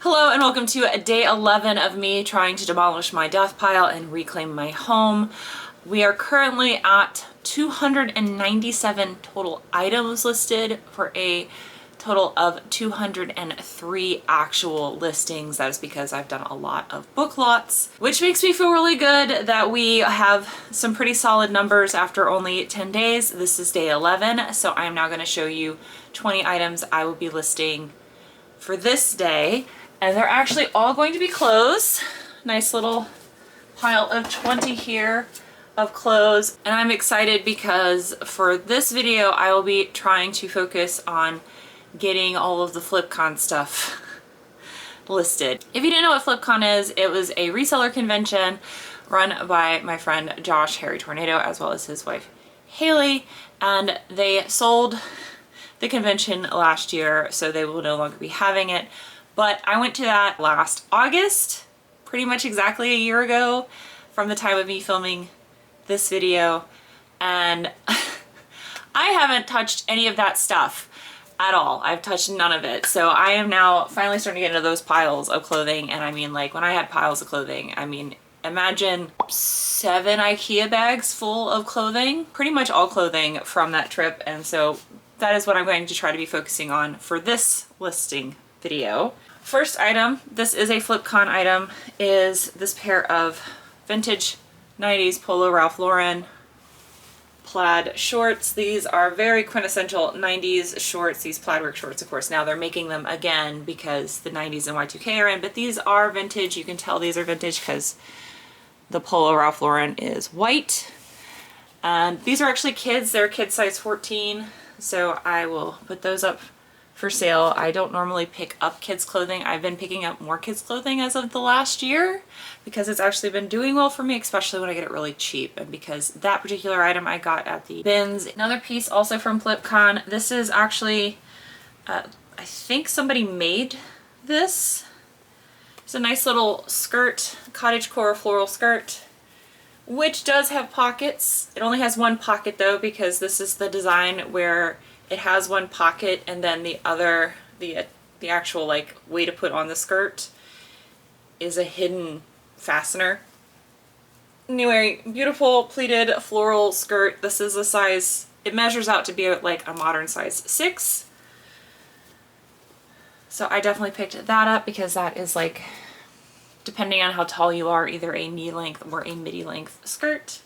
Hello and welcome to day 11 of me trying to demolish my death pile and reclaim my home. We are currently at 297 total items listed for a total of 203 actual listings. That is because I've done a lot of book lots, which makes me feel really good that we have some pretty solid numbers after only 10 days. This is day 11, so I'm now going to show you 20 items I will be listing for this day. And they're actually all going to be clothes. Nice little pile of 20 here of clothes. And I'm excited because for this video, I will be trying to focus on getting all of the FlipCon stuff listed. If you didn't know what FlipCon is, it was a reseller convention run by my friend Josh Harry Tornado as well as his wife Haley. And they sold the convention last year, so they will no longer be having it. But I went to that last August, pretty much exactly a year ago from the time of me filming this video, and I haven't touched any of that stuff at all. I've touched none of it. So I am now finally starting to get into those piles of clothing, and I mean, like, when I had piles of clothing, I mean, imagine 7 IKEA bags full of clothing, pretty much all clothing from that trip. And so that is what I'm going to try to be focusing on for this listing video. First item, this is a FlipCon item, is this pair of vintage 90s Polo Ralph Lauren plaid shorts. These are very quintessential 90s shorts, these plaid work shorts. Of course, now they're making them again because the 90s and Y2K are in, but these are vintage. You can tell these are vintage because the Polo Ralph Lauren is white. And these are actually kids. They're kid size 14, so I will put those up for sale. I don't normally pick up kids clothing. I've been picking up more kids clothing as of the last year because it's actually been doing well for me, especially when I get it really cheap, and because that particular item I got at the bins. Another piece also from FlipCon. This is actually, I think somebody made this. It's a nice little skirt, cottagecore floral skirt, which does have pockets. It only has one pocket though, because this is the design where it has one pocket and then the other, the actual like way to put on the skirt is a hidden fastener. Anyway, beautiful pleated floral skirt. This is a size, it measures out to be like a modern size 6. So I definitely picked that up because that is, like, depending on how tall you are, either a knee length or a midi length skirt.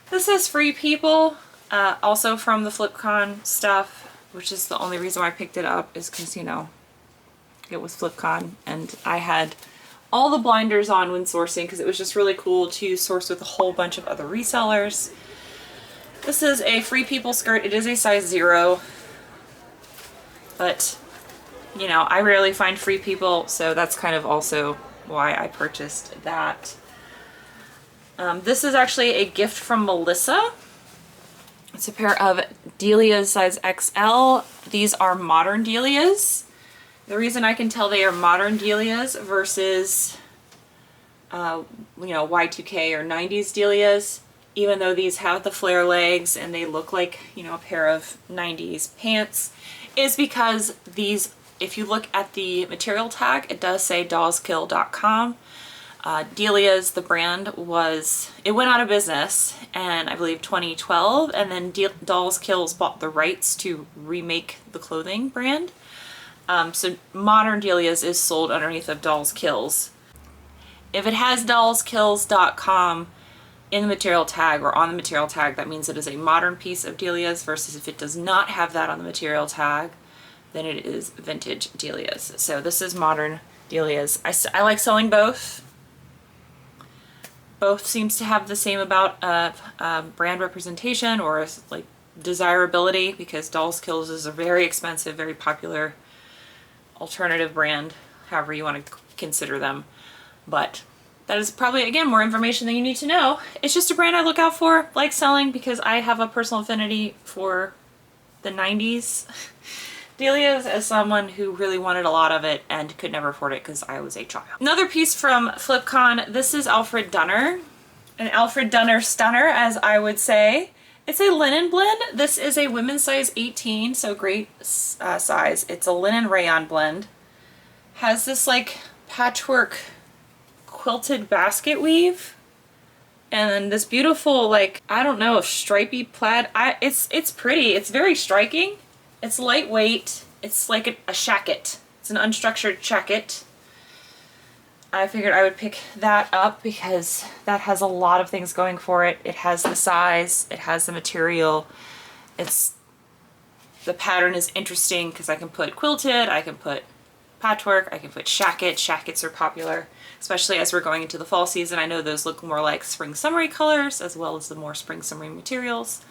This is Free People. Also from the FlipCon stuff, which is the only reason why I picked it up, is because, you know, it was FlipCon and I had all the blinders on when sourcing because it was just really cool to source with a whole bunch of other resellers. This is a Free People skirt. It is a size 0, but, you know, I rarely find Free People, so that's kind of also why I purchased that. This is actually a gift from Melissa. It's a pair of Delias size XL. These are modern Delias. The reason I can tell they are modern Delias versus, you know, Y2K or 90s Delias, even though these have the flare legs and they look like, you know, a pair of 90s pants, is because these, if you look at the material tag, it does say dollskill.com. Delia's, the brand, it went out of business in, I believe, 2012, and then Dolls Kills bought the rights to remake the clothing brand. So modern Delia's is sold underneath of Dolls Kills. If it has dollskills.com in the material tag or on the material tag, that means it is a modern piece of Delia's, versus if it does not have that on the material tag, then it is vintage Delia's. So this is modern Delia's. I like selling both. Both seems to have the same about brand representation or like desirability, because Dolls Kills is a very expensive, very popular alternative brand, however you want to consider them. But that is probably, again, more information than you need to know. It's just a brand I look out for, like selling, because I have a personal affinity for the 90s Delia's as someone who really wanted a lot of it and could never afford it because I was a child. Another piece from FlipCon. This is Alfred Dunner. An Alfred Dunner stunner, as I would say. It's a linen blend. This is a women's size 18, so great size. It's a linen rayon blend. Has this like patchwork quilted basket weave. And then this beautiful, like, I don't know, stripy plaid. It's pretty. It's very striking. It's lightweight. It's like a shacket. It's an unstructured shacket. I figured I would pick that up because that has a lot of things going for it. It has the size. It has the material. The pattern is interesting because I can put quilted, I can put patchwork, I can put shacket. Shackets are popular, especially as we're going into the fall season. I know those look more like spring summery colors as well as the more spring summery materials.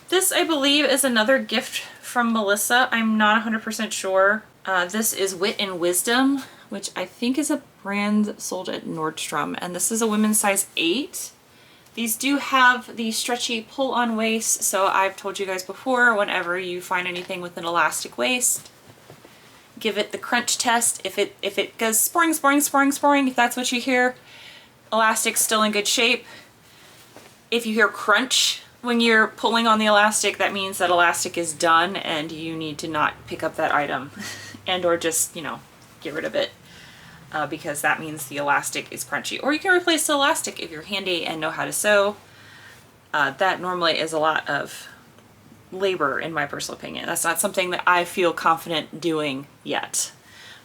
This, I believe, is another gift from Melissa. I'm not 100% sure. This is Wit and Wisdom, which I think is a brand sold at Nordstrom, and this is a women's size 8. These do have the stretchy pull-on waist, so I've told you guys before, whenever you find anything with an elastic waist, give it the crunch test. If it goes sporing, sporing, sporing, sporing, if that's what you hear, elastic's still in good shape. If you hear crunch when you're pulling on the elastic, that means that elastic is done and you need to not pick up that item and or just, you know, get rid of it. Because that means the elastic is crunchy. Or you can replace the elastic if you're handy and know how to sew. That normally is a lot of labor, in my personal opinion. That's not something that I feel confident doing yet.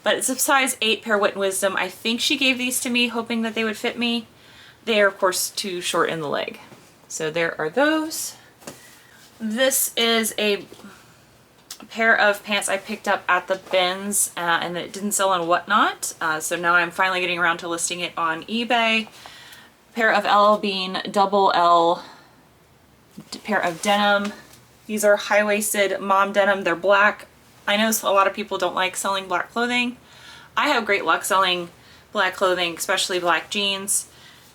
But it's a size 8 pair Wit and Wisdom. I think she gave these to me hoping that they would fit me. They are, of course, too short in the leg. So there are those. This is a pair of pants I picked up at the bins and it didn't sell on Whatnot. So now I'm finally getting around to listing it on eBay. Pair of LL Bean double L pair of denim. These are high-waisted mom denim. They're black. I know a lot of people don't like selling black clothing. I have great luck selling black clothing, especially black jeans.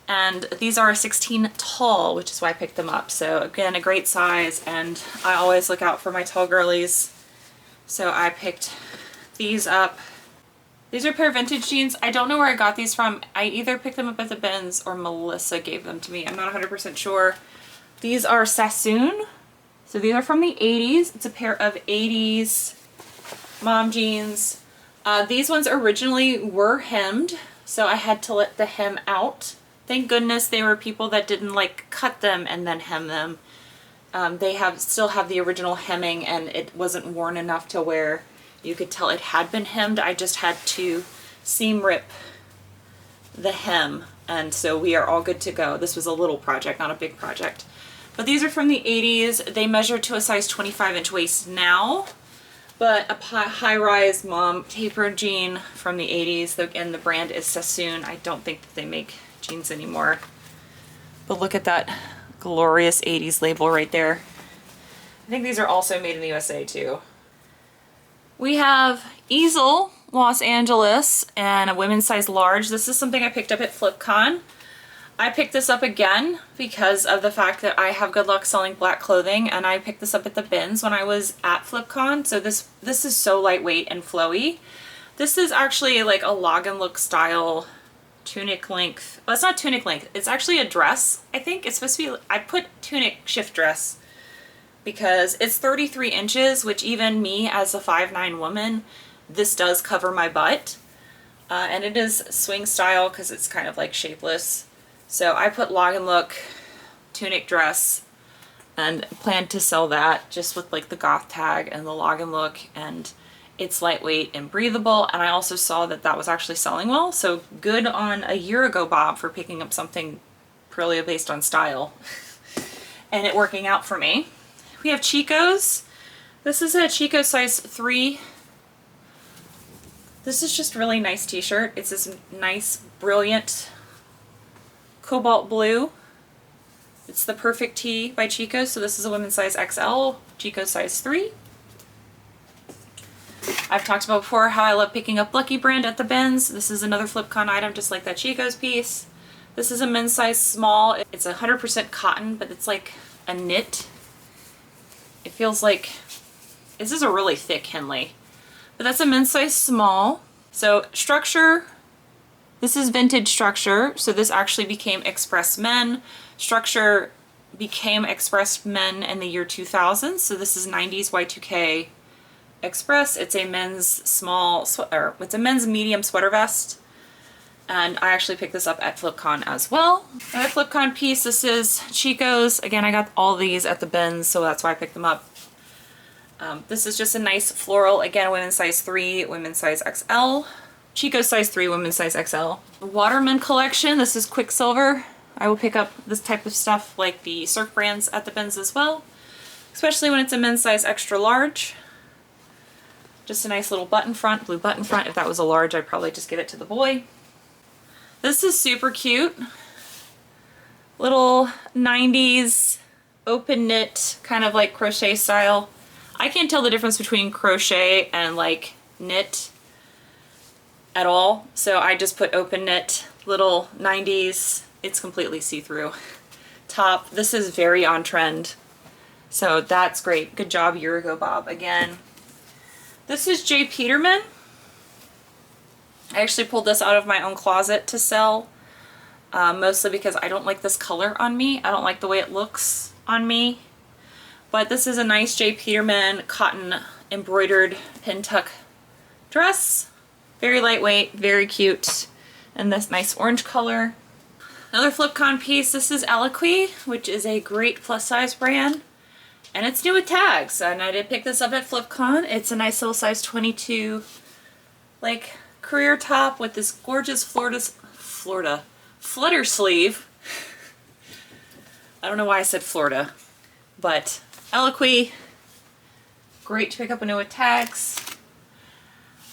And these are a 16 tall, which is why I picked them up. So again, a great size, and I always look out for my tall girlies. So I picked these up. These are a pair of vintage jeans. I don't know where I got these from. I either picked them up at the bins or Melissa gave them to me. I'm not 100% sure. These are Sassoon. So these are from the 80s. It's a pair of 80s mom jeans. These ones originally were hemmed, so I had to let the hem out. Thank goodness they were people that didn't like cut them and then hem them. They still have the original hemming, and it wasn't worn enough to where you could tell it had been hemmed. I just had to seam rip the hem, and so we are all good to go. This was a little project, not a big project. But these are from the 80s. They measure to a size 25-inch waist now, but a high-rise mom tapered jean from the 80s, and the brand is Sassoon. I don't think that they make jeans anymore. But look at that glorious 80s label right there. I think these are also made in the USA too. We have Easel Los Angeles and a women's size large. This is something I picked up at FlipCon. I picked this up again because of the fact that I have good luck selling black clothing, and I picked this up at the bins when I was at FlipCon. So this is so lightweight and flowy. This is actually like a log and look style tunic length. Well, it's not tunic length. It's actually a dress. I think it's supposed to be, I put tunic shift dress because it's 33 inches, which even me as a 5'9" woman, this does cover my butt. And it is swing style because it's kind of like shapeless. So I put log and look tunic dress and plan to sell that just with like the goth tag and the log and look, and it's lightweight and breathable. And I also saw that that was actually selling well. So good on a year ago, Bob, for picking up something purely based on style and it working out for me. We have Chico's. This is a Chico size 3. This is just really nice t-shirt. It's this nice, brilliant cobalt blue. It's the Perfect Tee by Chico. So this is a women's size XL, Chico size 3. I've talked about before how I love picking up Lucky Brand at the bins. This is another FlipCon item just like that Chico's piece. This is a men's size small. It's 100% cotton, but it's like a knit. It feels like, this is a really thick Henley. But that's a men's size small. So structure, this is vintage structure. So this actually became Express Men. Structure became Express Men in the year 2000. So this is 90s Y2K Express. It's a men's it's a men's medium sweater vest. And I actually picked this up at FlipCon as well. Another FlipCon piece, this is Chico's. Again, I got all these at the bins, so that's why I picked them up. This is just a nice floral, again, women's size 3, women's size XL. Chico's size 3, women's size XL. Waterman collection, this is Quicksilver. I will pick up this type of stuff like the surf brands at the bins as well, especially when it's a men's size extra large. Just a nice little button front, blue button front. If that was a large, I'd probably just give it to the boy. This is super cute. Little 90s open knit, kind of like crochet style. I can't tell the difference between crochet and like knit at all. So I just put open knit, little 90s. It's completely see-through top. This is very on trend. So that's great. Good job, year ago, Bob, again. This is J. Peterman. I actually pulled this out of my own closet to sell, mostly because I don't like this color on me. I don't like the way it looks on me. But this is a nice J. Peterman cotton embroidered pin tuck dress. Very lightweight, very cute, and this nice orange color. Another FlipCon piece, this is Eloquii, which is a great plus size brand. And it's new with tags, and I did pick this up at FlipCon. It's a nice little size 22, like, career top with this gorgeous flutter sleeve. I don't know why I said Florida, but Eloquii, great to pick up a new with tags.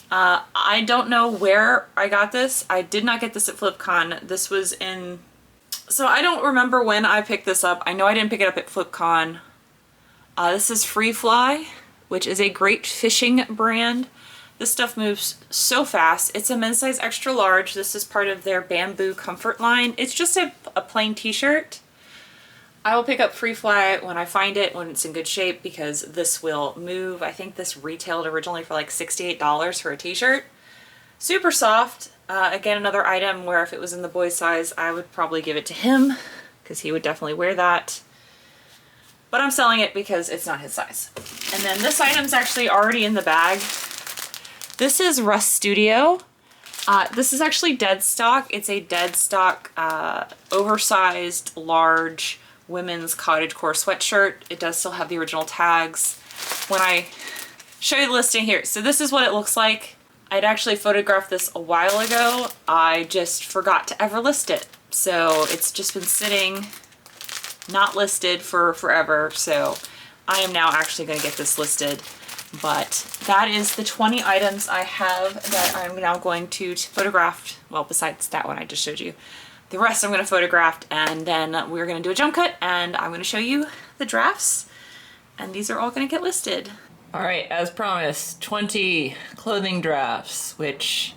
I don't know where I got this. I did not get this at FlipCon. This was in, so I don't remember when I picked this up. I know I didn't pick it up at FlipCon. This is Free Fly, which is a great fishing brand. This stuff moves so fast. It's a men's size extra large. This is part of their bamboo comfort line. It's just a plain t-shirt. I will pick up Free Fly when I find it, when it's in good shape, because this will move. I think this retailed originally for like $68 for a t-shirt. Super soft. Again, another item where if it was in the boy's size, I would probably give it to him because he would definitely wear that. But I'm selling it because it's not his size. And then this item's actually already in the bag. This is Rust Studio. This is actually dead stock. It's a dead stock, oversized, large women's cottagecore sweatshirt. It does still have the original tags. When I show you the listing here, so this is what it looks like. I'd actually photographed this a while ago. I just forgot to ever list it. So it's just been sitting, not listed for forever. So I am now actually going to get this listed. But that is the 20 items I have that I'm now going to photograph. Well, besides that one I just showed you. The rest I'm going to photograph, and then we're going to do a jump cut, and I'm going to show you the drafts. And these are all going to get listed. All right, as promised, 20 clothing drafts, which,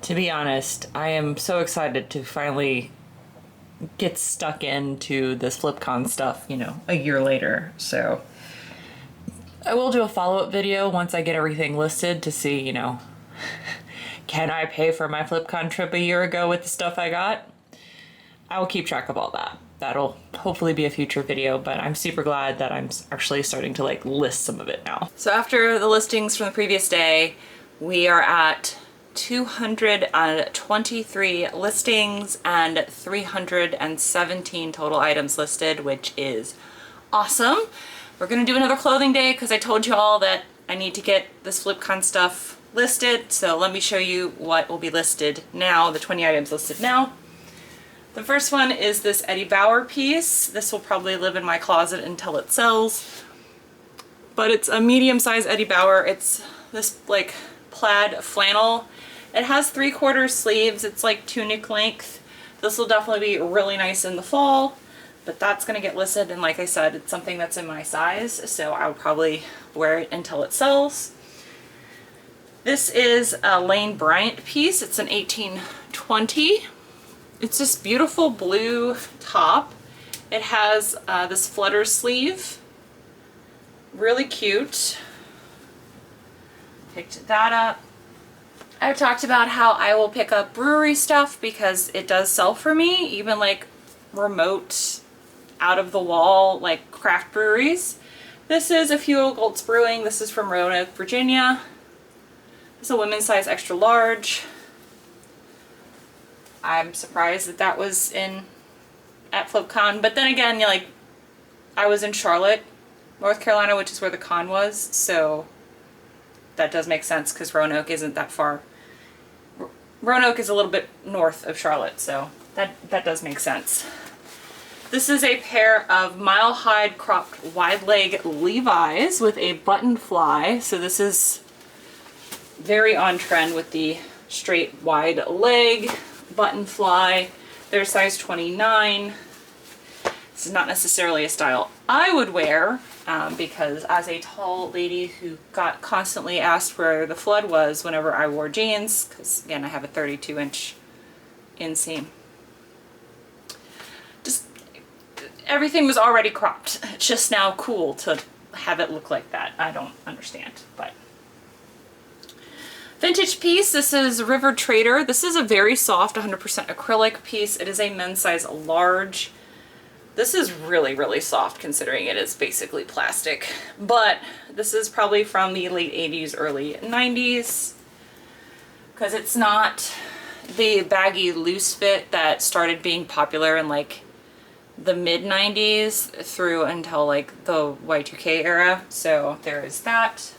to be honest, I am so excited to finally get stuck into this FlipCon stuff, you know, a year later. So I will do a follow-up video once I get everything listed to see, you know, can I pay for my FlipCon trip a year ago with the stuff I got? I will keep track of all that. That'll hopefully be a future video, but I'm super glad that I'm actually starting to like list some of it now. So after the listings from the previous day, we are at 223 listings and 317 total items listed, which is awesome. We're gonna do another clothing day because I told you all that I need to get this FlipCon stuff listed. So let me show you what will be listed now, the 20 items listed now. The first one is this Eddie Bauer piece. This will probably live in my closet until it sells. But it's a medium-sized Eddie Bauer. It's this like plaid flannel. It has 3/4 sleeves. It's like tunic length. This will definitely be really nice in the fall, but that's gonna get listed, and like I said, it's something that's in my size, so I'll probably wear it until it sells. This is a Lane Bryant piece. It's an 1820. It's this beautiful blue top. It has this flutter sleeve. Really cute. Picked that up. I've talked about how I will pick up brewery stuff because it does sell for me, even like remote, out of the wall, like craft breweries. This is a Few Adults Brewing. This is from Roanoke, Virginia. It's a women's size extra large. I'm surprised that that was at FlipCon, but then again, like, I was in Charlotte, North Carolina, which is where the con was, so that does make sense because Roanoke isn't that far. Roanoke is a little bit north of Charlotte, so that does make sense. This is a pair of Mile High cropped wide leg Levi's with a button fly. So this is very on trend with the straight wide leg button fly. They're size 29. This is not necessarily a style I would wear because as a tall lady who got constantly asked where the flood was whenever I wore jeans, because again I have a 32-inch inseam. Just everything was already cropped. It's just now cool to have it look like that. I don't understand, but. Vintage piece, this is River Trader. This is a very soft 100% acrylic piece. It is a men's size large. This is really, really soft considering it is basically plastic, but this is probably from the late 80s, early 90s, because it's not the baggy loose fit that started being popular in like the mid 90s through until like the Y2K era. So there is that.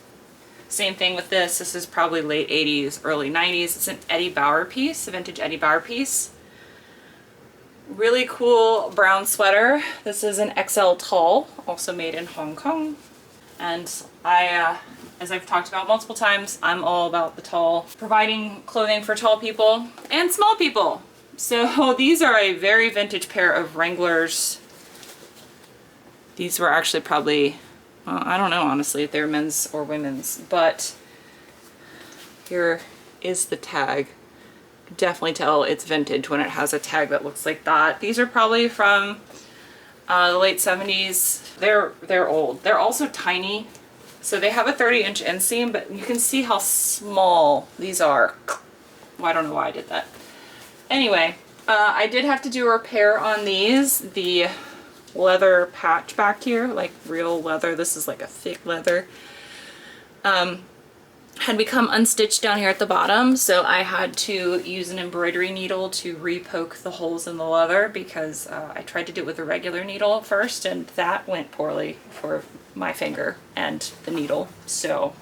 Same thing with this. This is probably late 80s, early 90s. It's an Eddie Bauer piece, a vintage Eddie Bauer piece. Really cool brown sweater. This is an XL tall, also made in Hong Kong. And I, as I've talked about multiple times, I'm all about the tall, providing clothing for tall people and small people. So these are a very vintage pair of Wranglers. These were actually probably, well, I don't know honestly if they're men's or women's, but here is the tag. Definitely tell it's vintage when it has a tag that looks like that. These are probably from the late 70s. They're old. They're also tiny. So they have a 30-inch inseam, but you can see how small these are. Well, I don't know why I did that. Anyway, I did have to do a repair on these. The leather patch back here, like real leather, this is like a thick leather, had become unstitched down here at the bottom, so I had to use an embroidery needle to re-poke the holes in the leather because I tried to do it with a regular needle first and that went poorly for my finger and the needle. So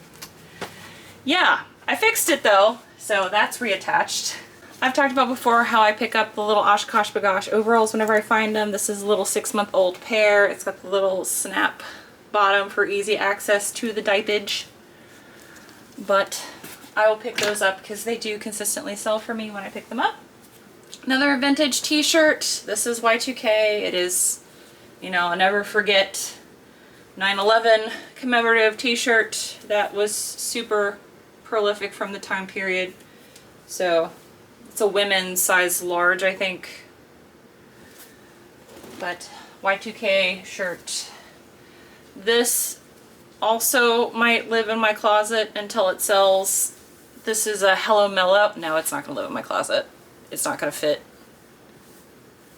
yeah, I fixed it though, so that's reattached. I've talked about before how I pick up the little Oshkosh Bagosh overalls whenever I find them. This is a little 6-month-old pair. It's got the little snap bottom for easy access to the diapage. But I will pick those up because they do consistently sell for me when I pick them up. Another vintage t-shirt. This is Y2K. It is, you know, I'll never forget 9/11 commemorative t-shirt that was super prolific from the time period. So it's a women's size large, I think. But Y2K shirt. This also might live in my closet until it sells. This is a Hello Mellow. No, it's not going to live in my closet. It's not going to fit.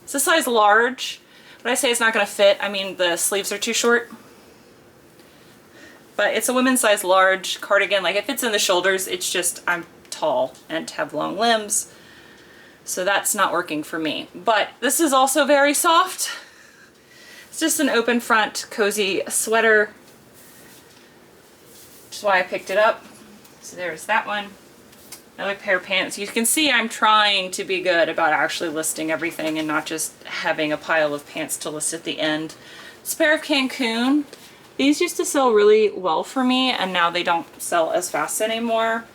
It's a size large. When I say it's not going to fit, I mean the sleeves are too short. But it's a women's size large cardigan. Like it fits in the shoulders. It's just I'm tall and have long limbs. So that's not working for me. But this is also very soft. It's just an open front cozy sweater, which is why I picked it up. So there's that one. Another pair of pants. You can see I'm trying to be good about actually listing everything and not just having a pile of pants to list at the end. This pair of Cancun. These used to sell really well for me and now they don't sell as fast anymore.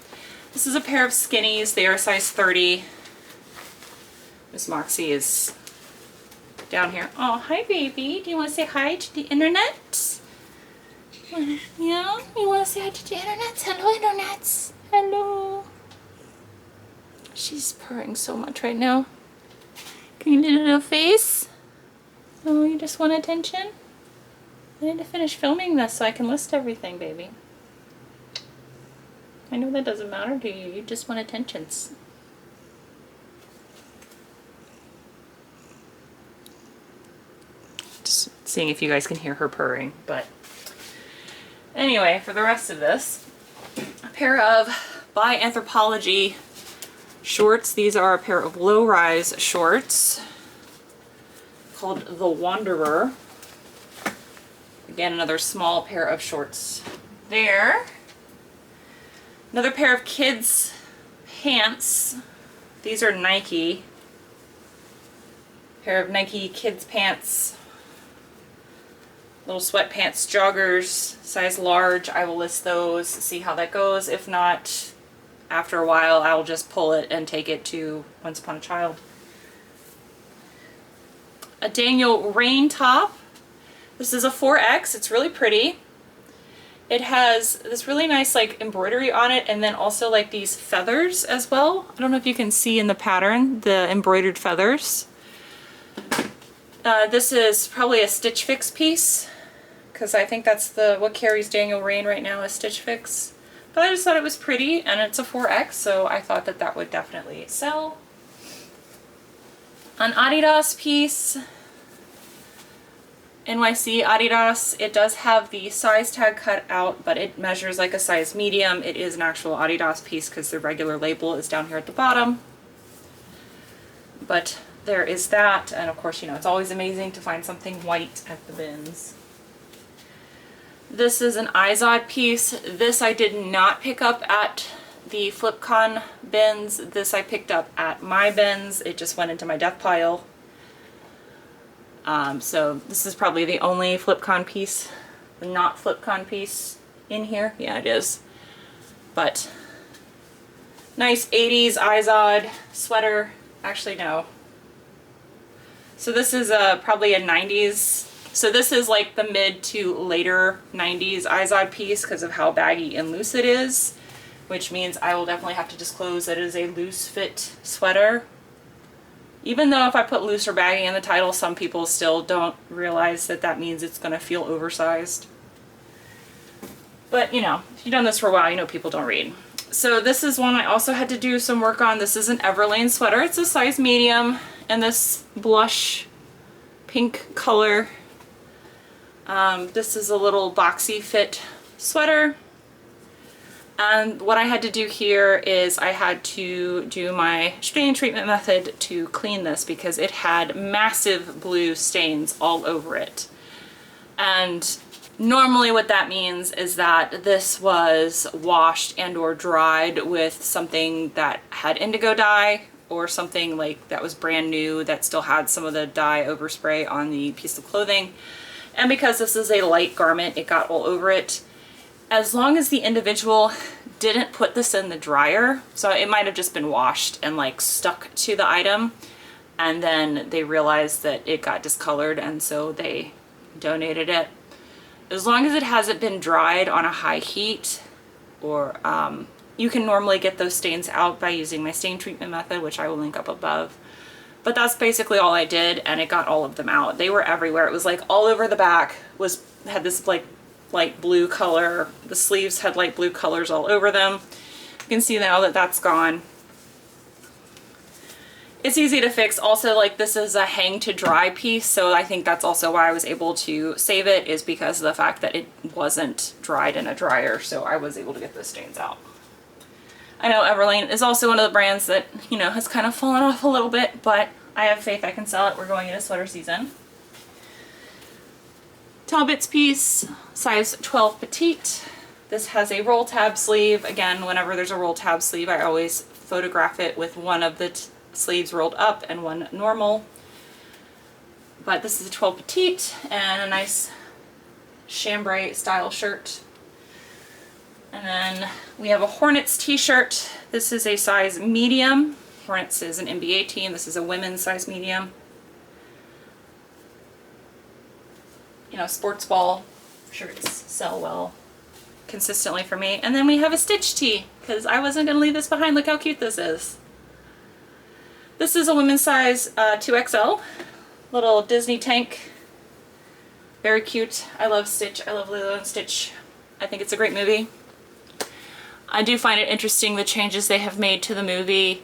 This is a pair of skinnies. They are size 30. Miss Moxie is down here. Oh, hi baby. Do you want to say hi to the internet? Yeah? You want to say hi to the internet? Hello internets. Hello. She's purring so much right now. Can you do a little face? Oh, you just want attention? I need to finish filming this so I can list everything, baby. I know that doesn't matter to you. You just want attentions. Just seeing if you guys can hear her purring, but Anyway, for the rest of this, a pair of By Anthropologie shorts. These are a pair of low-rise shorts called The Wanderer. Again, another small pair of shorts there. Another pair of kids' pants. These are Nike. Pair of Nike kids' pants. Little sweatpants, joggers, size large. I will list those, see how that goes. If not, after a while, I will just pull it and take it to Once Upon a Child. A Daniel Rain top. This is a 4X. It's really pretty. It has this really nice like embroidery on it, and then also like these feathers as well. I don't know if you can see in the pattern the embroidered feathers. This is probably a Stitch Fix piece, because I think that's what carries Daniel Rain right now is Stitch Fix. But I just thought it was pretty, and it's a 4X, so I thought that that would definitely sell. An Adidas piece. NYC Adidas. It does have the size tag cut out, but it measures like a size medium. It is an actual Adidas piece because the regular label is down here at the bottom. But there is that, and of course, you know, it's always amazing to find something white at the bins. This is an Izod piece. This I did not pick up at the FlipCon bins. This I picked up at my bins. It just went into my death pile. So this is probably the only FlipCon piece, the not FlipCon piece in here. Yeah, it is. But nice 80s Izod sweater. Actually, no. So this is probably a 90s. So this is like the mid to later 90s Izod piece because of how baggy and loose it is, which means I will definitely have to disclose that it is a loose fit sweater. Even though if I put loose or baggy in the title, some people still don't realize that that means it's going to feel oversized. But, you know, if you've done this for a while, you know people don't read. So this is one I also had to do some work on. This is an Everlane sweater. It's a size medium in this blush pink color. This is a little boxy fit sweater. And what I had to do here is I had to do my stain treatment method to clean this because it had massive blue stains all over it. And normally what that means is that this was washed and or dried with something that had indigo dye or something like that was brand new that still had some of the dye overspray on the piece of clothing. And because this is a light garment, it got all over it. As long as the individual didn't put this in the dryer, so it might have just been washed and like stuck to the item, and then they realized that it got discolored and so they donated it. As long as it hasn't been dried on a high heat, or you can normally get those stains out by using my stain treatment method, which I will link up above. But that's basically all I did, and it got all of them out. They were everywhere. It was like all over the back had this like light blue color. The sleeves had light blue colors all over them. You can see now that that's gone. It's easy to fix. Also, like, this is a hang to dry piece, so I think that's also why I was able to save it, is because of the fact that it wasn't dried in a dryer, so I was able to get those stains out. I know Everlane is also one of the brands that, you know, has kind of fallen off a little bit, but I have faith I can sell it. We're going into sweater season. Talbot's piece, size 12 petite. This has a roll tab sleeve. Again, whenever there's a roll tab sleeve, I always photograph it with one of the sleeves rolled up and one normal. But this is a 12 petite and a nice chambray style shirt. And then we have a Hornets t-shirt. This is a size medium. Hornets is an NBA team. This is a women's size medium. You know, sports ball shirts sell well consistently for me. And then we have a Stitch tee, because I wasn't going to leave this behind. Look how cute this is. This is a women's size 2XL. Little Disney tank. Very cute. I love Stitch. I love Lilo and Stitch. I think it's a great movie. I do find it interesting the changes they have made to the movie.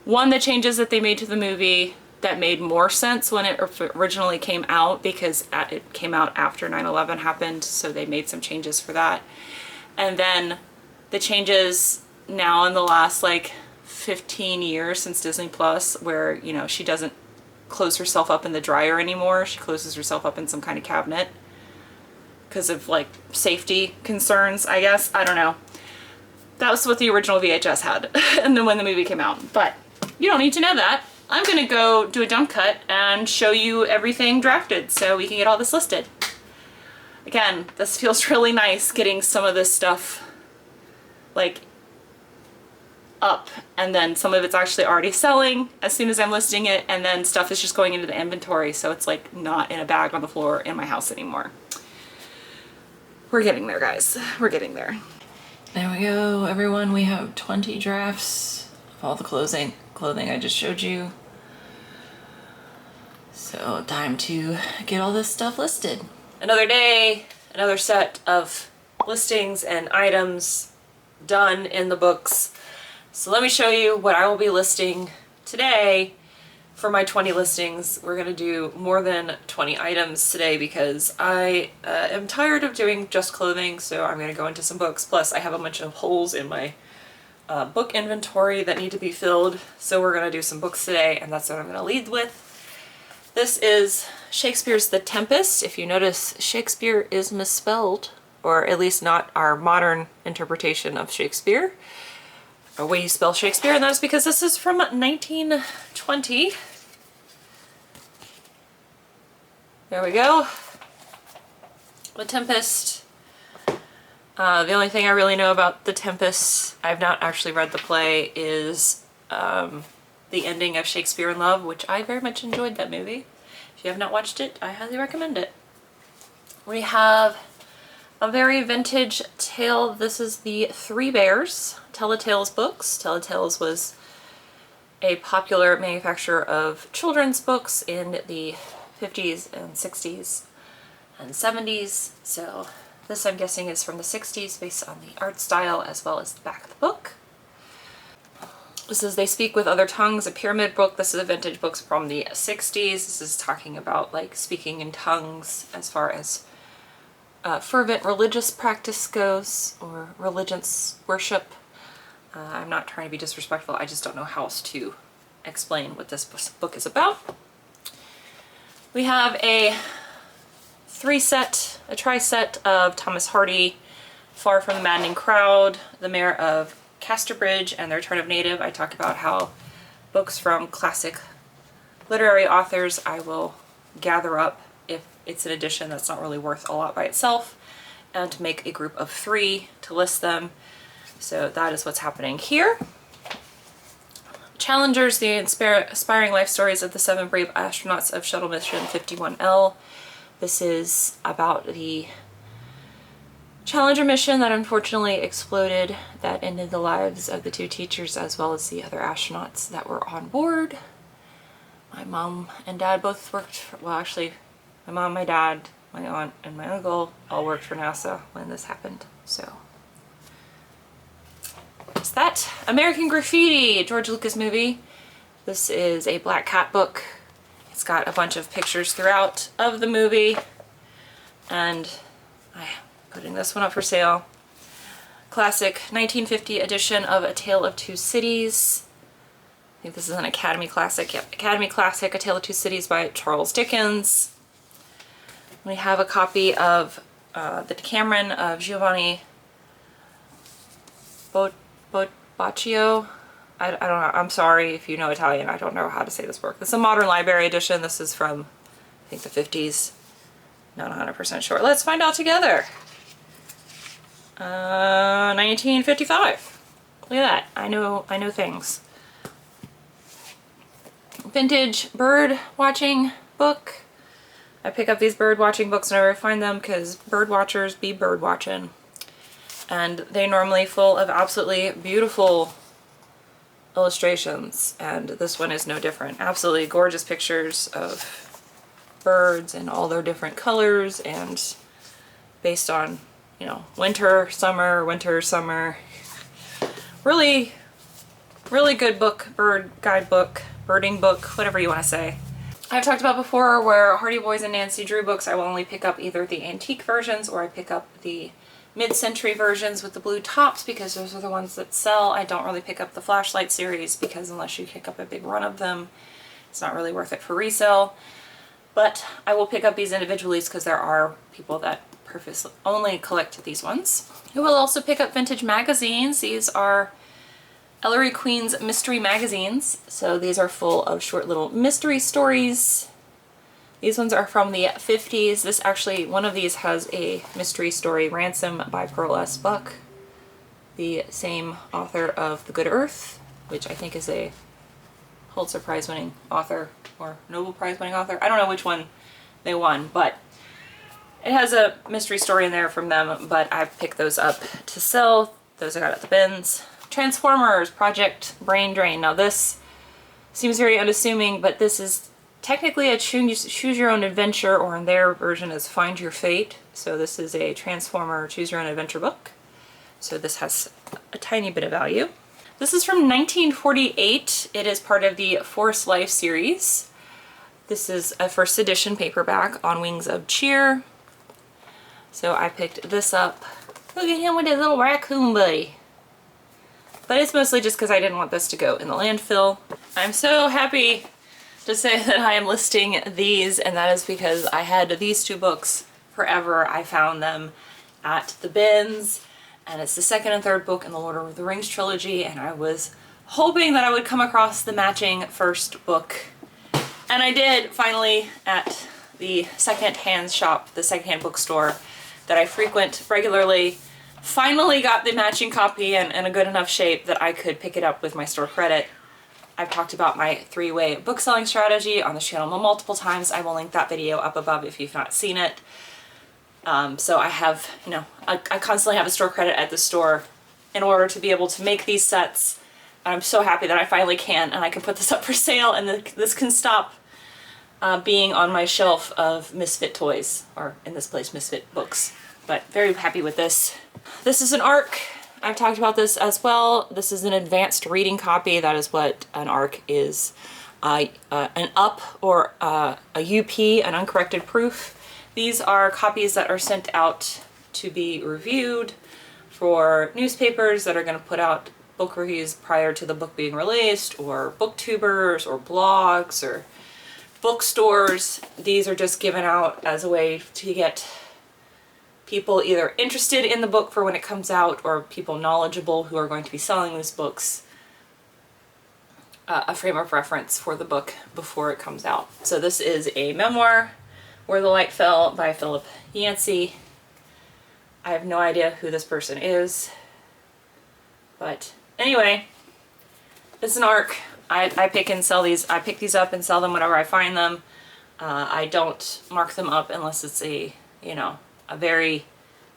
One, the changes that they made to the movie that made more sense when it originally came out, because it came out after 9/11 happened, so they made some changes for that. And then the changes now in the last like 15 years since Disney Plus, where, you know, she doesn't close herself up in the dryer anymore. She closes herself up in some kind of cabinet because of like safety concerns, I guess. I don't know. That was what the original VHS had and then when the movie came out. But you don't need to know that. I'm gonna go do a dump cut and show you everything drafted so we can get all this listed. Again, this feels really nice getting some of this stuff like up, and then some of it's actually already selling as soon as I'm listing it, and then stuff is just going into the inventory, so it's like not in a bag on the floor in my house anymore. We're getting there, guys. We're getting there. There we go, everyone. We have 20 drafts of all the clothing I just showed you. So time to get all this stuff listed. Another day, another set of listings and items done in the books. So let me show you what I will be listing today for my 20 listings. We're gonna do more than 20 items today because I am tired of doing just clothing, so I'm gonna go into some books. Plus I have a bunch of holes in my book inventory that need to be filled, so we're gonna do some books today, and that's what I'm gonna lead with. This is Shakespeare's The Tempest. If you notice, Shakespeare is misspelled, or at least not our modern interpretation of Shakespeare, or way you spell Shakespeare, and that's because this is from 1920. There we go. The Tempest. The only thing I really know about The Tempest, I've not actually read the play, is the ending of Shakespeare in Love, which I very much enjoyed that movie. If you have not watched it, I highly recommend it. We have a very vintage tale. This is the Three Bears Tell-A-Tales books. Tell-A-Tales was a popular manufacturer of children's books in the 50s and 60s and 70s. So this, I'm guessing, is from the 60s based on the art style as well as the back of the book. This is They Speak with Other Tongues, a pyramid book. This is a vintage book from the 60s. This is talking about like speaking in tongues as far as fervent religious practice goes, or religious worship. I'm not trying to be disrespectful, I just don't know how else to explain what this book is about. We have a tri-set of Thomas Hardy, Far from the Maddening Crowd, The Mayor of Casterbridge, and The Return of Native. I talk about how books from classic literary authors I will gather up if it's an edition that's not really worth a lot by itself, and to make a group of 3 to list them. So that is what's happening here. Challengers, the inspiring life stories of the 7 brave astronauts of Shuttle Mission 51L. This is about the Challenger mission that unfortunately exploded, that ended the lives of the 2 teachers as well as the other astronauts that were on board. My mom and dad both worked for, well, actually my mom, my dad, my aunt, and my uncle all worked for NASA when this happened. So there's that. American Graffiti, George Lucas movie. This is a Black Cat book. It's got a bunch of pictures throughout of the movie, and I'm putting this one up for sale. Classic 1950 edition of A Tale of Two Cities. I think this is an Academy Classic. Yep, Academy Classic, A Tale of Two Cities by Charles Dickens. We have a copy of the Decameron of Giovanni Boccaccio. I don't know. I'm sorry if you know Italian. I don't know how to say this work. This is a modern library edition. This is from, I think, the 50s. Not 100% sure. Let's find out together. 1955. Look at that. I know things. Vintage bird watching book. I pick up these bird watching books whenever I find them because bird watchers be bird watching. And they normally full of absolutely beautiful illustrations, and this one is no different. Absolutely gorgeous pictures of birds in all their different colors, and based on, you know, winter, summer. Really Really good book, bird guidebook, birding book, whatever you want to say. I've talked about before where Hardy Boys and Nancy Drew books, I will only pick up either the antique versions or I pick up the mid-century versions with the blue tops because those are the ones that sell. I don't really pick up the Flashlight series because unless you pick up a big run of them, it's not really worth it for resale. But I will pick up these individually because there are people that purposely only collect these ones. I will also pick up vintage magazines. These are Ellery Queen's mystery magazines. So these are full of short little mystery stories. These ones are from the 50s. This actually, one of these has a mystery story, Ransom by Pearl S. Buck, the same author of The Good Earth, which I think is a Pulitzer Prize winning author or Nobel Prize winning author. I don't know which one they won, but it has a mystery story in there from them, but I picked those up to sell. Those I got at the bins. Transformers, Project Brain Drain. Now this seems very unassuming, but this is technically a choose your own adventure, or in their version is Find Your Fate. So this is a Transformer choose your own adventure book. So this has a tiny bit of value. This is from 1948. It is part of the Force Life series. This is a first edition paperback, On Wings of Cheer. So I picked this up. Look at him with his little raccoon buddy. But it's mostly just because I didn't want this to go in the landfill. I'm so happy to say that I am listing these, and that is because I had these two books forever. I found them at the bins, and it's the second and third book in the Lord of the Rings trilogy, and I was hoping that I would come across the matching first book. And I did finally at the second-hand shop, the second-hand bookstore that I frequent regularly. Finally got the matching copy in a good enough shape that I could pick it up with my store credit. I've talked about my 3-way book selling strategy on the channel multiple times. I will link that video up above if you've not seen it. So I have, you know, I constantly have a store credit at the store in order to be able to make these sets. And I'm so happy that I finally can, and I can put this up for sale, and this can stop being on my shelf of misfit toys, or in this place, misfit books. But very happy with this. This is an ARC. I've talked about this as well. This is an advanced reading copy. That is what an ARC is. An UP or a UP, an uncorrected proof. These are copies that are sent out to be reviewed for newspapers that are going to put out book reviews prior to the book being released, or booktubers, or blogs, or bookstores. These are just given out as a way to get people either interested in the book for when it comes out, or people knowledgeable who are going to be selling these books a frame of reference for the book before it comes out. So this is a memoir, Where the Light Fell by Philip Yancey. I have no idea who this person is, but anyway, it's an ARC. I pick and sell these. I pick these up and sell them whenever I find them. I don't mark them up unless it's a, you know, a very,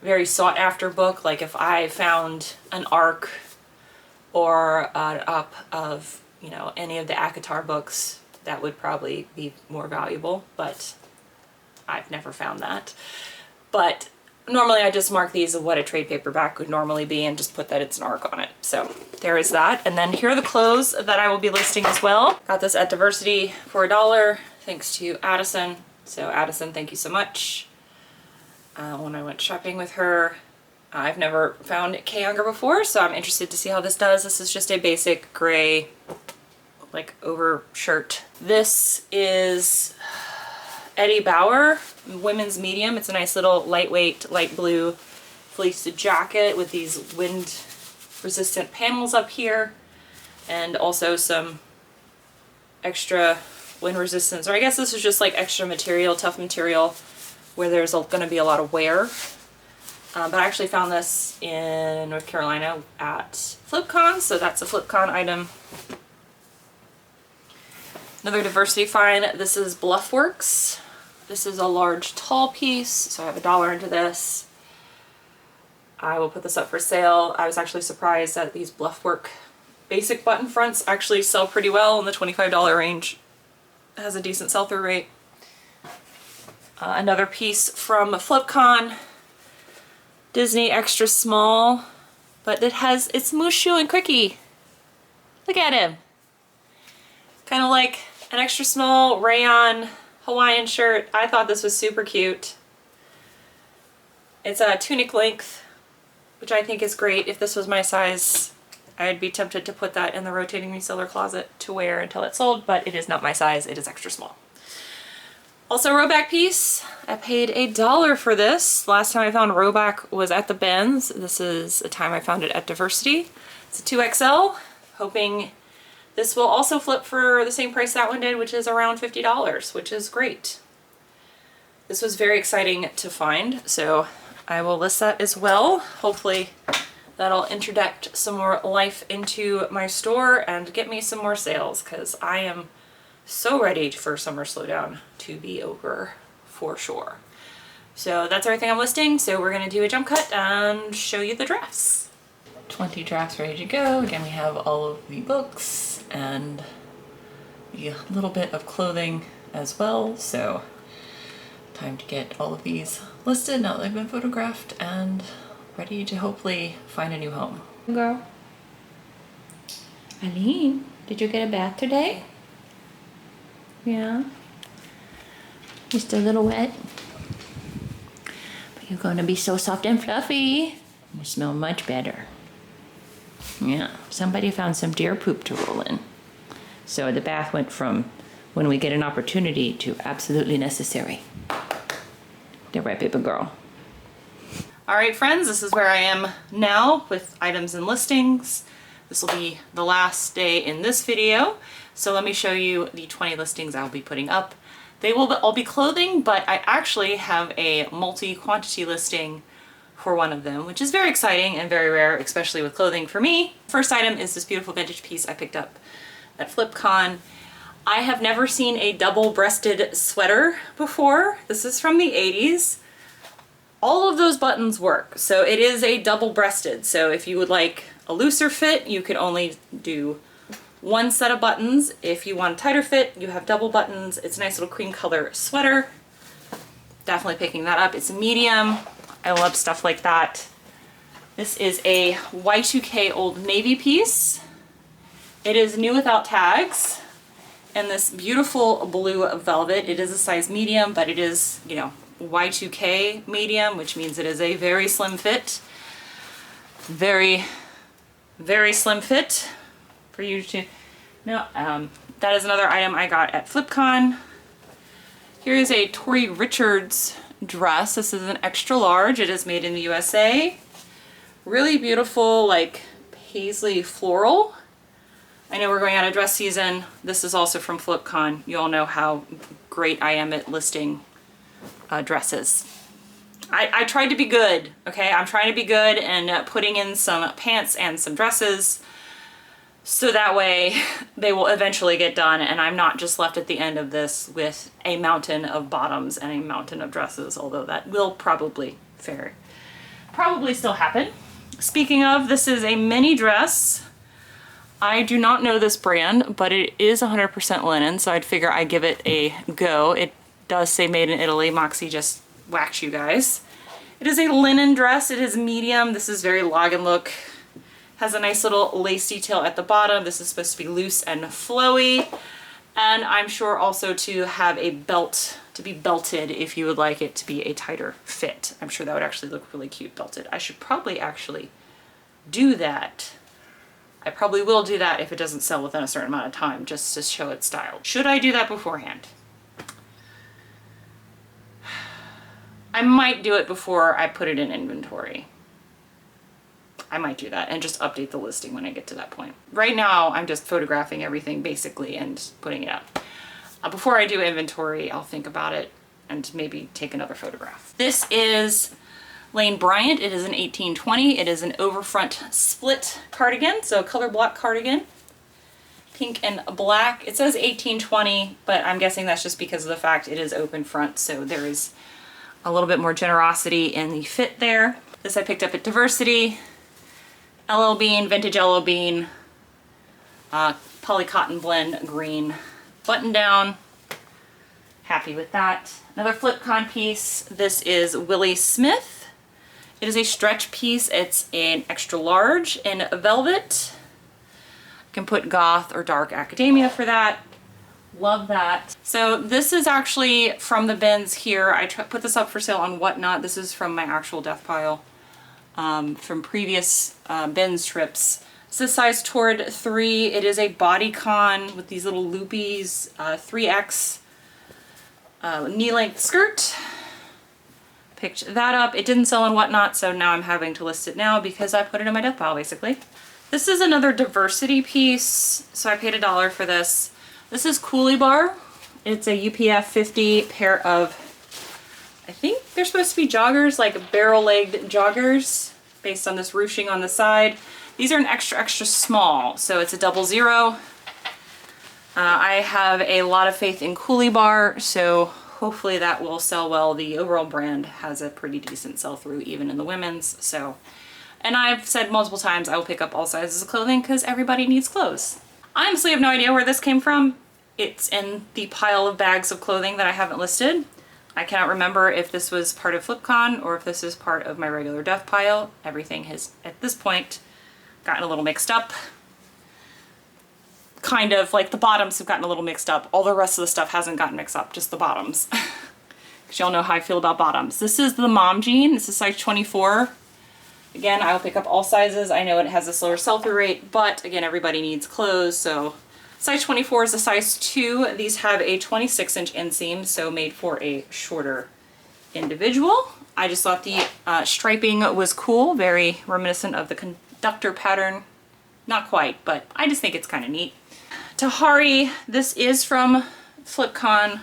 very sought after book. Like if I found an ARC or an up of, you know, any of the ACOTAR books, that would probably be more valuable, but I've never found that. But normally I just mark these of what a trade paperback would normally be and just put that it's an ARC on it. So there is that. And then here are the clothes that I will be listing as well. Got this at Diversity for $1, thanks to Addison. So Addison, thank you so much. When I went shopping with her, I've never found Kay Younger before, so I'm interested to see how this does. This is just a basic gray, like, over shirt. This is Eddie Bauer, women's medium. It's a nice little lightweight, light blue fleeced jacket with these wind resistant panels up here, and also some extra wind resistance, or I guess this is just like extra material, tough material, where there's going to be a lot of wear. But I actually found this in North Carolina at FlipCon, so that's a FlipCon item. Another Diversity find. This is Bluffworks. This is a large tall piece, so I have $1 into this. I will put this up for sale. I was actually surprised that these Bluffwork basic button fronts actually sell pretty well in the $25 range. It has a decent sell-through rate. Another piece from FlipCon, Disney extra small, but it's Mushu and Quickie. Look at him. Kind of like an extra small rayon Hawaiian shirt. I thought this was super cute. It's a tunic length, which I think is great. If this was my size, I'd be tempted to put that in the rotating reseller closet to wear until it's sold, but it is not my size. It is extra small. Also, rowback piece. I paid $1 for this. Last time I found rowback was at the Benz. This is the time I found it at Diversity. It's a 2XL, hoping this will also flip for the same price that one did, which is around $50, which is great. This was very exciting to find, so I will list that as well. Hopefully that'll introduce some more life into my store and get me some more sales, because I am so ready for summer slowdown to be over for sure. So that's everything I'm listing. So we're going to do a jump cut and show you the drafts. 20 drafts ready to go. Again, we have all of the books and a little bit of clothing as well. So time to get all of these listed now that they've been photographed and ready to hopefully find a new home. Girl. Eileen, did you get a bath today? Yeah. Just a little wet. But you're going to be so soft and fluffy. You smell much better. Yeah, somebody found some deer poop to roll in. So the bath went from when we get an opportunity to absolutely necessary. Get right, baby girl. All right, friends, this is where I am now with items and listings. This will be the last day in this video. So let me show you the 20 listings I'll be putting up. They will all be clothing, but I actually have a multi-quantity listing for one of them, which is very exciting and very rare, especially with clothing for me. First item is this beautiful vintage piece I picked up at FlipCon. I have never seen a double-breasted sweater before. This is from the 80s. All of those buttons work, so it is a double-breasted. So if you would like a looser fit, you could only do one set of buttons. If you want a tighter fit, you have double buttons. It's a nice little cream color sweater. Definitely picking that up. It's a medium. I love stuff like that. This is a Y2K Old Navy piece. It is new without tags. And this beautiful blue velvet. It is a size medium, but it is, you know, Y2K medium, which means it is a very slim fit. Very, very slim fit for you to know. That is another item I got at FlipCon. Here is a Tori Richards dress. This is an extra large. It is made in the USA. Really beautiful, like paisley floral. I know we're going out of dress season. This is also from FlipCon. You all know how great I am at listing dresses. I tried to be good, okay? I'm trying to be good and putting in some pants and some dresses so that way they will eventually get done and I'm not just left at the end of this with a mountain of bottoms and a mountain of dresses, although that will probably still happen. Speaking of, this is a mini dress. I do not know this brand, but it is 100% linen, so I'd figure I'd give it a go. It does say made in Italy. Moxie just whacked you guys. It is a linen dress. It is medium. This is very log and look. Has a nice little lace detail at the bottom. This is supposed to be loose and flowy. And I'm sure also to have a belt, to be belted if you would like it to be a tighter fit. I'm sure that would actually look really cute belted. I should probably actually do that. I probably will do that if it doesn't sell within a certain amount of time, just to show its style. Should I do that beforehand? I might do it before I put it in inventory. I might do that and just update the listing when I get to that point. Right now, I'm just photographing everything basically and putting it up. Before I do inventory, I'll think about it and maybe take another photograph. This is Lane Bryant. It is an 1820. It is an overfront split cardigan, so a color block cardigan. Pink and black. It says 1820, but I'm guessing that's just because of the fact it is open front, so there is a little bit more generosity in the fit there. This I picked up at Diversity. LL Bean, vintage LL Bean, poly cotton blend green button down. Happy with that. Another FlipCon piece. This is Willie Smith. It is a stretch piece. It's an extra large in velvet. can put goth or dark academia for that. Love that. So this is actually from the bins here. I put this up for sale on Whatnot. This is from my actual death pile from previous bins trips. This is size toward 3. It is a bodycon with these little loopies, 3X knee-length skirt. Picked that up. It didn't sell on Whatnot, so now I'm having to list it now because I put it in my death pile, basically. This is another diversity piece, so I paid $1 for this. This is Coolie Bar. It's a UPF 50 pair of, I think they're supposed to be joggers, like barrel-legged joggers, based on this ruching on the side. These are an extra, extra small, so it's a 00. I have a lot of faith in Coolie Bar, so hopefully that will sell well. The overall brand has a pretty decent sell-through, even in the women's, so. And I've said multiple times I will pick up all sizes of clothing because everybody needs clothes. I honestly have no idea where this came from. It's in the pile of bags of clothing that I haven't listed. I cannot remember if this was part of FlipCon or if this is part of my regular death pile. Everything has, at this point, gotten a little mixed up. Kind of, like the bottoms have gotten a little mixed up. All the rest of the stuff hasn't gotten mixed up, just the bottoms. Because y'all know how I feel about bottoms. This is the mom jean. This is size 24. Again, I will pick up all sizes. I know it has a slower sell-through rate, but again, everybody needs clothes, so size 24 is a size 2. These have a 26-inch inseam, so made for a shorter individual. I just thought the striping was cool, very reminiscent of the conductor pattern. Not quite, but I just think it's kind of neat. Tahari, this is from FlipCon.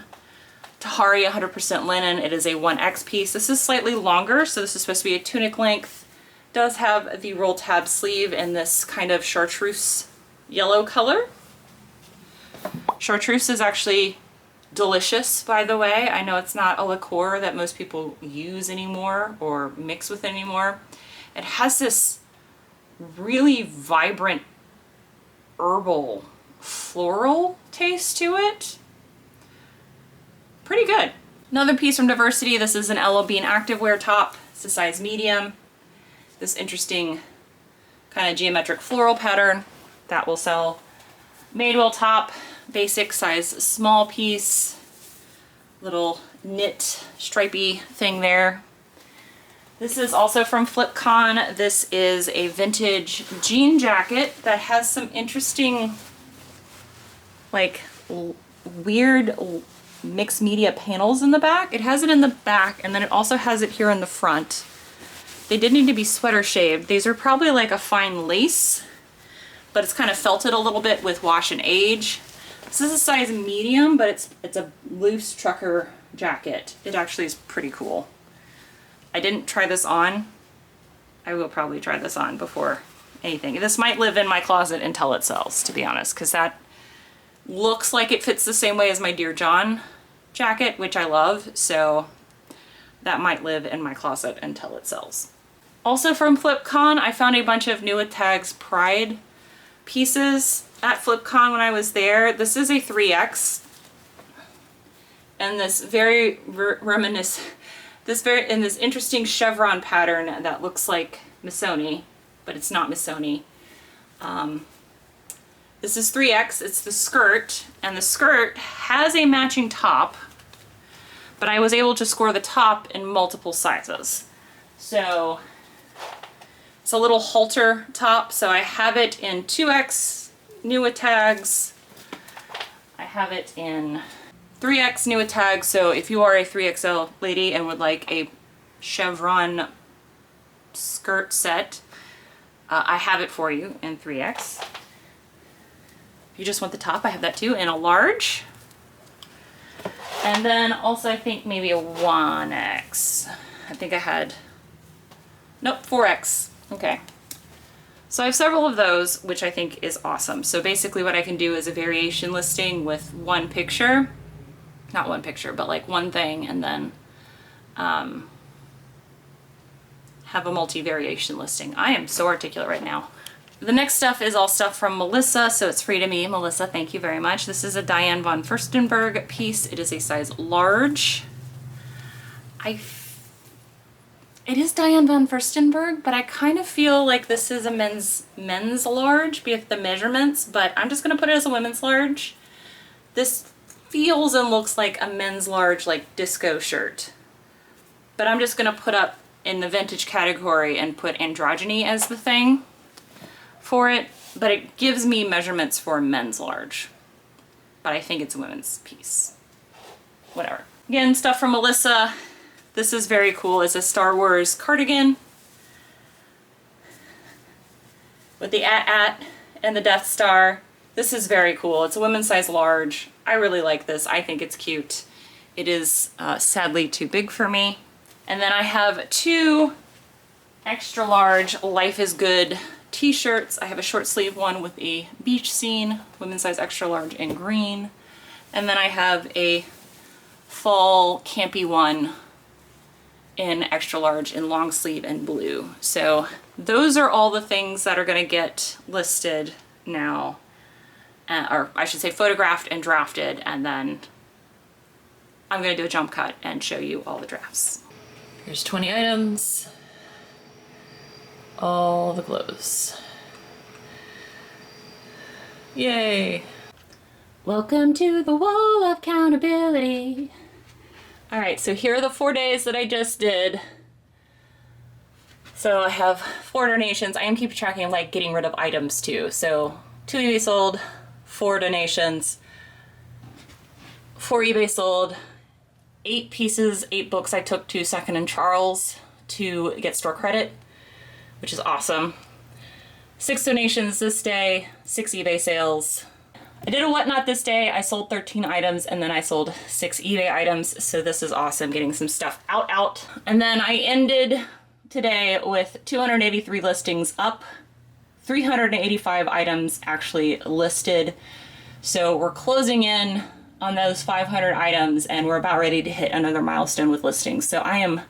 Tahari 100% linen. It is a 1X piece. This is slightly longer, so this is supposed to be a tunic length. Does have the roll tab sleeve in this kind of chartreuse yellow color. Chartreuse is actually delicious, by the way. I know it's not a liqueur that most people use anymore or mix with anymore. It has this really vibrant herbal floral taste to it. Pretty good. Another piece from Diversity. This is an Ella Bean activewear top. It's a size medium. This interesting kind of geometric floral pattern that will sell. Madewell top, basic size small piece, little knit stripey thing there. This is also from FlipCon. This is a vintage jean jacket that has some interesting, like, weird mixed media panels in the back. It has it in the back, and then it also has it here in the front. They did need to be sweater shaved. These are probably like a fine lace, but it's kind of felted a little bit with wash and age. This is a size medium, but it's a loose trucker jacket. It actually is pretty cool. I didn't try this on. I will probably try this on before anything. This might live in my closet until it sells, to be honest, because that looks like it fits the same way as my Dear John jacket, which I love, so that might live in my closet until it sells. Also from FlipCon, I found a bunch of New With Tags Pride pieces at FlipCon when I was there. This is a 3X, and this very in this interesting chevron pattern that looks like Missoni, but it's not Missoni. This is 3X, it's the skirt, and the skirt has a matching top, but I was able to score the top in multiple sizes. So it's a little halter top, so I have it in 2X New With Tags. I have it in 3X New With Tags, so if you are a 3XL lady and would like a chevron skirt set, I have it for you in 3X. If you just want the top, I have that too in a large. And then also I think maybe a 1X. I think I had, nope, 4X. Okay. So I have several of those, which I think is awesome. So basically what I can do is a variation listing with one picture. Not one picture, but like one thing, and then have a multi-variation listing. I am so articulate right now. The next stuff is all stuff from Melissa, so it's free to me. Melissa, thank you very much. This is a Diane von Furstenberg piece. It is a size large. It is Diane van Furstenberg, but I kind of feel like this is a men's large with the measurements, but I'm just gonna put it as a women's large. This feels and looks like a men's large, like disco shirt, but I'm just gonna put up in the vintage category and put androgyny as the thing for it, but it gives me measurements for men's large, but I think it's a women's piece. Whatever. Again, stuff from Melissa. This is very cool. It's a Star Wars cardigan with the AT-AT and the Death Star. This is very cool. It's a women's size large. I really like this. I think it's cute. It is sadly too big for me. And then I have 2 extra large Life is Good t-shirts. I have a short sleeve one with a beach scene, women's size extra large in green. And then I have a fall campy one in extra large in long sleeve and blue. So those are all the things that are gonna get listed now, or I should say photographed and drafted, and then I'm gonna do a jump cut and show you all the drafts. Here's 20 items, all the clothes. Yay. Welcome to the wall of accountability. All right, so here are the 4 days that I just did. So I have 4 donations. I am keeping track of like getting rid of items too. So 2 eBay sold, 4 donations, 4 eBay sold, 8 pieces, 8 books I took to Second and Charles to get store credit, which is awesome. 6 donations this day, 6 eBay sales. I did a whatnot this day. I sold 13 items and then I sold 6 eBay items. So this is awesome, getting some stuff out. And then I ended today with 283 listings up, 385 items actually listed. So we're closing in on those 500 items and we're about ready to hit another milestone with listings. So I am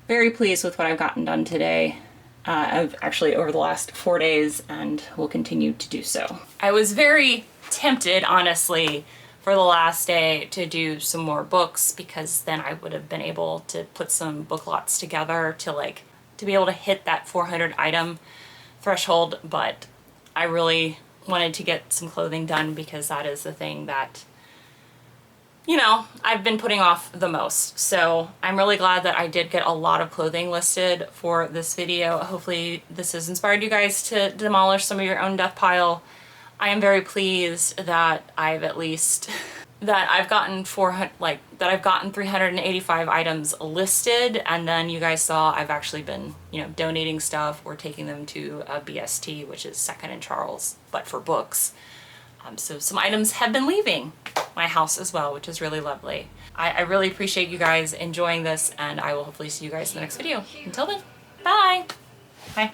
very pleased with what I've gotten done today. I've actually over the last 4 days and will continue to do so. I was very tempted, honestly, for the last day to do some more books because then I would have been able to put some book lots together to be able to hit that 400 item threshold, but I really wanted to get some clothing done because that is the thing that, you know, I've been putting off the most. So I'm really glad that I did get a lot of clothing listed for this video. Hopefully this has inspired you guys to demolish some of your own death pile. I am very pleased that I've gotten 385 items listed, and then you guys saw I've actually been, you know, donating stuff or taking them to a BST, which is Second and Charles, but for books. So some items have been leaving my house as well, which is really lovely. I really appreciate you guys enjoying this, and I will hopefully see you guys in the next video. Until then, bye! Bye.